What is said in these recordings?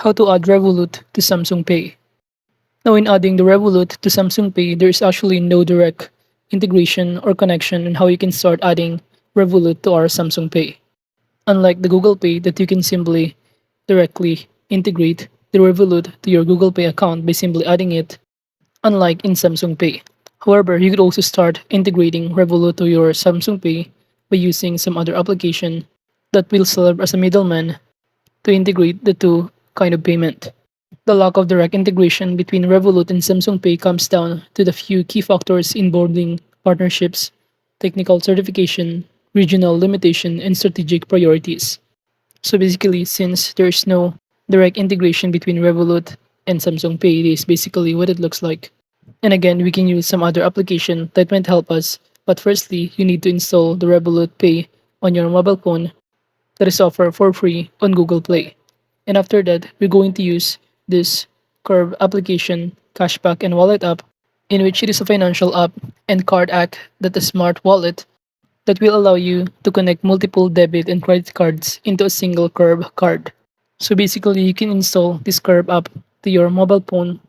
How to add Revolut to Samsung Pay. Now, in adding the Revolut to Samsung Pay, there is actually no direct integration or connection on how you can start adding Revolut to our Samsung Pay. Unlike the Google Pay, that you can simply directly integrate the Revolut to your Google Pay account by simply adding it, unlike in Samsung Pay. However, you could also start integrating Revolut to your Samsung Pay by using some other application that will serve as a middleman to integrate the two kind of payment. The lack of direct integration between Revolut and Samsung Pay comes down to the few key factors involving partnerships, technical certification, regional limitation, and strategic priorities. So basically, since there's no direct integration between Revolut and Samsung Pay, it is basically what it looks like. And again, we can use some other application that might help us. But firstly, you need to install the Revolut Pay on your mobile phone that is offered for free on Google Play. And after that, we're going to use this Curve application, Cashback and Wallet app, in which it is a financial app and card app that is a smart wallet that will allow you to connect multiple debit and credit cards into a single Curve card. So basically, you can install this Curve app to your mobile phone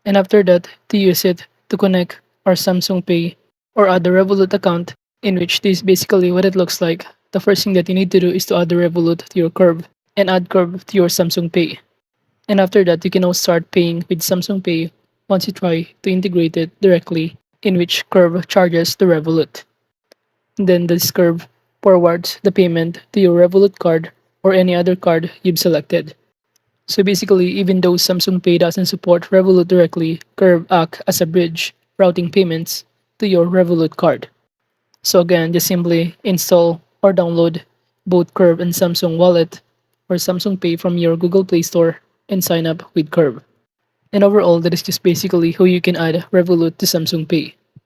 and after that, to use it to connect our Samsung Pay or other Revolut account, in which this is basically what it looks like. The first thing that you need to do is to add the Revolut to your Curve and add Curve to your Samsung Pay. And after that, you can now start paying with Samsung Pay once you try to integrate it directly, in which Curve charges the Revolut. Then this Curve forwards the payment to your Revolut card or any other card you've selected. So basically, even though Samsung Pay doesn't support Revolut directly, Curve acts as a bridge routing payments to your Revolut card. So again, just simply install or download both Curve and Samsung Wallet or Samsung Pay from your Google Play Store and sign up with Curve. And overall, that is just basically how you can add Revolut to Samsung Pay.